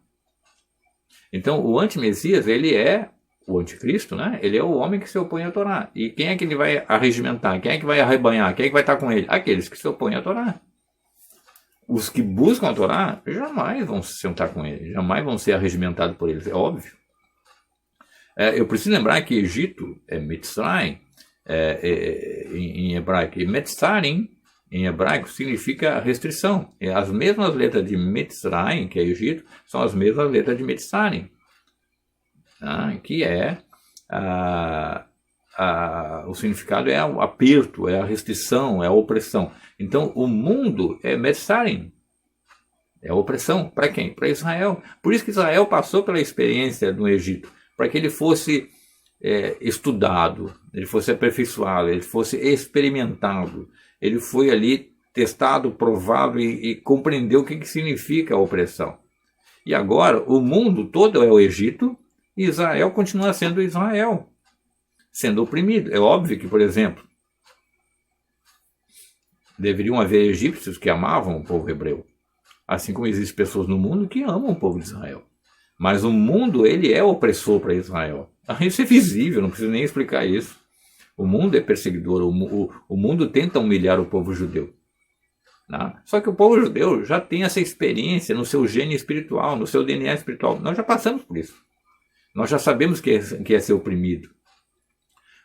Então, o anti-Messias, ele é o anticristo, né? Ele é o homem que se opõe à Torá. E quem é que ele vai arregimentar? Quem é que vai arrebanhar? Quem é que vai estar com ele? Aqueles que se opõem à Torá. Os que buscam a Torá jamais vão se sentar com ele, jamais vão ser arregimentados por eles, é óbvio. Eu preciso lembrar que Egito é Mitzrayim em hebraico, e Metzarim em hebraico significa restrição. As mesmas letras de Mitzrayim, que é Egito, são as mesmas letras de Metzarim, que é o significado é o aperto, é a restrição, é a opressão. Então o mundo é Metzarim, é a opressão. Para quem? Para Israel. Por isso que Israel passou pela experiência no Egito, para que ele fosse estudado, ele fosse aperfeiçoado, ele fosse experimentado. Ele foi ali testado, provado e compreendeu o que significa a opressão. E agora o mundo todo é o Egito e Israel continua sendo Israel, sendo oprimido. É óbvio que, por exemplo, Deveriam haver egípcios que amavam o povo hebreu, assim como existem pessoas no mundo que amam o povo de Israel. Mas o mundo, ele é opressor para Israel. Isso é visível, não preciso nem explicar isso. O mundo é perseguidor, o mundo tenta humilhar o povo judeu. Tá? Só que o povo judeu já tem essa experiência no seu gene espiritual, no seu DNA espiritual. Nós já passamos por isso. Nós já sabemos que é ser oprimido.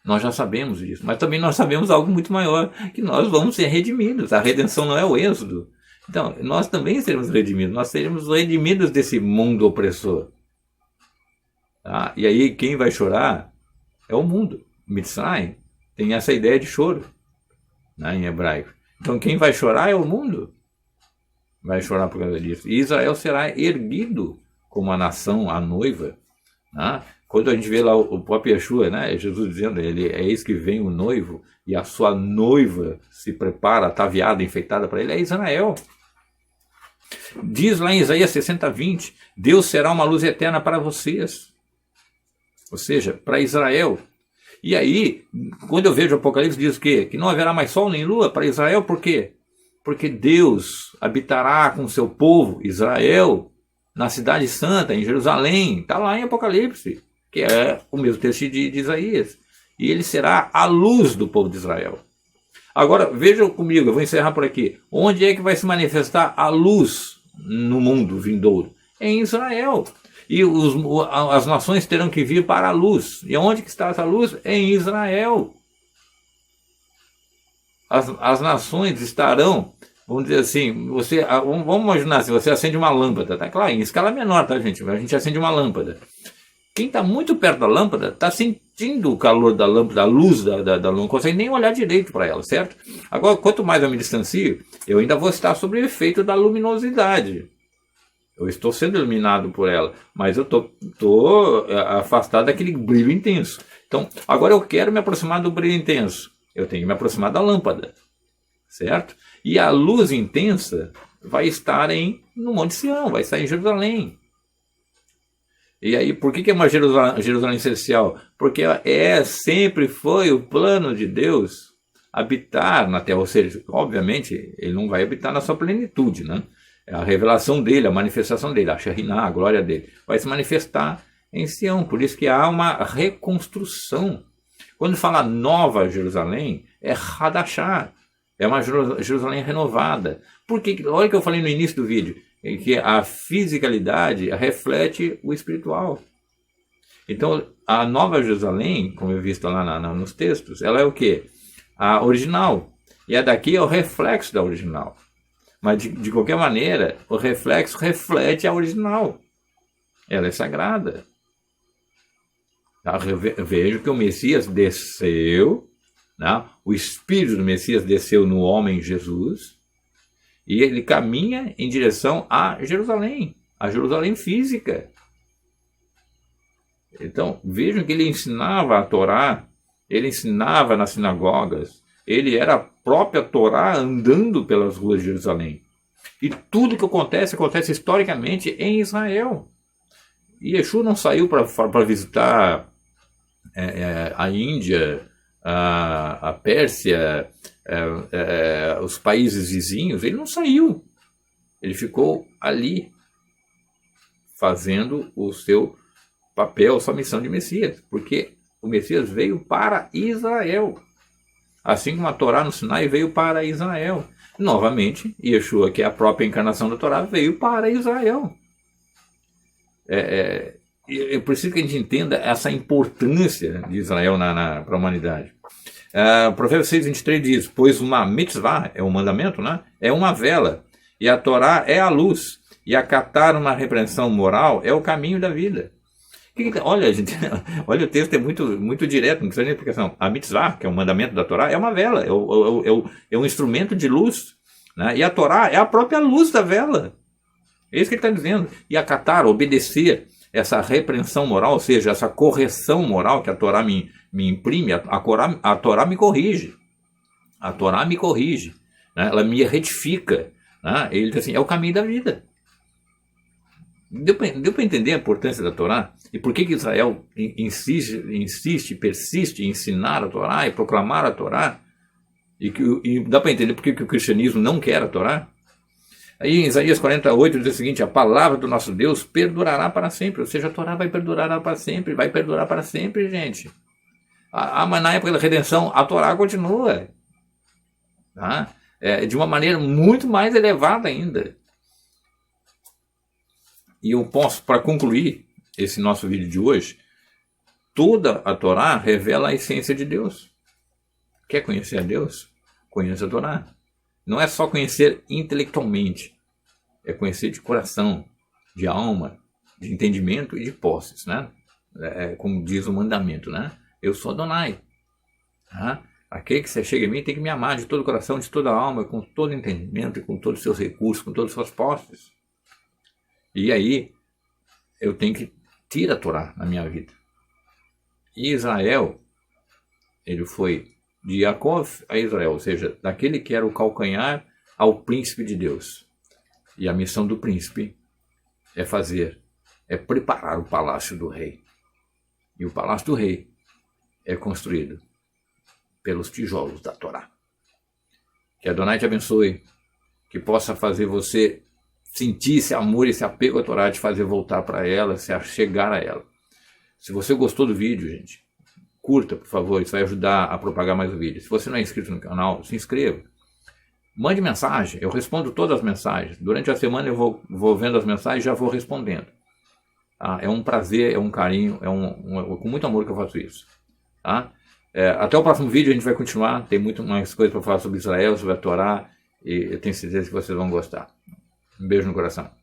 Nós já sabemos disso. Mas também nós sabemos algo muito maior, que nós vamos ser redimidos. A redenção não é o êxodo. Então, nós também seremos redimidos. Nós seremos redimidos desse mundo opressor. Tá? E aí quem vai chorar é o mundo. Mitzrayim tem essa ideia de choro, né, em hebraico. Então quem vai chorar é o mundo. Vai chorar por causa disso. E Israel será erguido como a nação, a noiva. Né? Quando a gente vê lá o próprio Yeshua, né, Jesus dizendo, é eis que vem o noivo e a sua noiva se prepara, ataviada, enfeitada para ele, é Israel. Diz lá em Isaías 60:20, Deus será uma luz eterna para vocês. Ou seja, para Israel. E aí, quando eu vejo o Apocalipse, diz o quê? Que não haverá mais sol nem lua para Israel, por quê? Porque Deus habitará com o seu povo, Israel, na cidade santa, em Jerusalém. Está lá em Apocalipse, que é o mesmo texto de Isaías. E ele será a luz do povo de Israel. Agora, vejam comigo, eu vou encerrar por aqui. Onde é que vai se manifestar a luz no mundo vindouro? Em Israel. E as nações terão que vir para a luz. E onde que está essa luz? Em Israel. As nações estarão, vamos dizer assim, vamos imaginar, se você acende uma lâmpada, tá claro, em escala menor, tá, gente? A gente acende uma lâmpada. Quem está muito perto da lâmpada está sentindo o calor da lâmpada, a luz da lâmpada, não consegue nem olhar direito para ela, certo? Agora, quanto mais eu me distancio, eu ainda vou estar sob o efeito da luminosidade. Eu estou sendo iluminado por ela, mas eu estou afastado daquele brilho intenso. Então, agora eu quero me aproximar do brilho intenso. Eu tenho que me aproximar da lâmpada, certo? E a luz intensa vai estar no Monte Sião, vai estar em Jerusalém. E aí, por que é uma Jerusalém celestial? Porque sempre foi o plano de Deus habitar na terra. Ou seja, obviamente, ele não vai habitar na sua plenitude, né? A revelação dele, a manifestação dele, a Shekhinah, a glória dele, vai se manifestar em Sião. Por isso que há uma reconstrução. Quando fala Nova Jerusalém, é Hadashah, é uma Jerusalém renovada. Porque, olha o que eu falei no início do vídeo, que a fisicalidade reflete o espiritual. Então, a Nova Jerusalém, como eu visto lá nos textos, ela é o quê? A original. E a daqui é o reflexo da original. Mas, de qualquer maneira, o reflexo reflete a original. Ela é sagrada. Vejo que o Messias desceu, né? O Espírito do Messias desceu no homem Jesus, e ele caminha em direção a Jerusalém física. Então, vejam que ele ensinava a Torá, ele ensinava nas sinagogas, ele era a própria Torá andando pelas ruas de Jerusalém. E tudo que acontece historicamente em Israel. E Yeshua não saiu para visitar a Índia, a Pérsia, os países vizinhos. Ele não saiu. Ele ficou ali, fazendo o seu papel, a sua missão de Messias. Porque o Messias veio para Israel. Assim como a Torá no Sinai veio para Israel. Novamente, Yeshua, que é a própria encarnação da Torá, veio para Israel. Eu preciso que a gente entenda essa importância de Israel para a humanidade. O Provérbios 6:23 diz, pois uma mitzvah, é um mandamento, né? É uma vela, e a Torá é a luz, e acatar uma repreensão moral é o caminho da vida. Olha, gente, olha, o texto é muito, muito direto, não precisa nem explicação. A mitzvah, que é um mandamento da Torá, é uma vela, é um instrumento de luz, né? E a Torá é a própria luz da vela. É isso que ele está dizendo. E acatar, obedecer essa repreensão moral, ou seja, essa correção moral que a Torá me imprime, a Torá me corrige. A Torá me corrige, né? Ela me retifica. Né? Ele diz assim, é o caminho da vida. Deu para entender a importância da Torá? E por que Israel insiste, persiste em ensinar a Torá e proclamar a Torá? E dá para entender por que o cristianismo não quer a Torá? Aí em Isaías 48 diz o seguinte: a palavra do nosso Deus perdurará para sempre. Ou seja, a Torá vai perdurar para sempre, gente. Mas na época da redenção, a Torá continua. Tá? De uma maneira muito mais elevada ainda. E eu posso, para concluir esse nosso vídeo de hoje, toda a Torá revela a essência de Deus. Quer conhecer a Deus? Conheça a Torá. Não é só conhecer intelectualmente, é conhecer de coração, de alma, de entendimento e de posses, né? Como diz o mandamento, né? Eu sou Adonai. Tá? Aquele que você chega em mim tem que me amar de todo o coração, de toda a alma, com todo o entendimento e com todos os seus recursos, com todas as suas posses. E aí, eu tenho que tirar a Torá na minha vida. E Israel, ele foi de Jacó a Israel, ou seja, daquele que era o calcanhar ao príncipe de Deus. E a missão do príncipe é preparar o palácio do rei. E o palácio do rei é construído pelos tijolos da Torá. Que Adonai te abençoe, que possa fazer você sentir esse amor, esse apego à Torá, de fazer voltar para ela, se chegar a ela. Se você gostou do vídeo, gente, curta, por favor, isso vai ajudar a propagar mais o vídeo. Se você não é inscrito no canal, se inscreva. Mande mensagem, eu respondo todas as mensagens. Durante a semana eu vou vendo as mensagens e já vou respondendo. Tá? É um prazer, é um carinho, com muito amor que eu faço isso. Tá? Até o próximo vídeo a gente vai continuar, tem muito mais coisa para falar sobre Israel, sobre a Torá, e eu tenho certeza que vocês vão gostar. Um beijo no coração.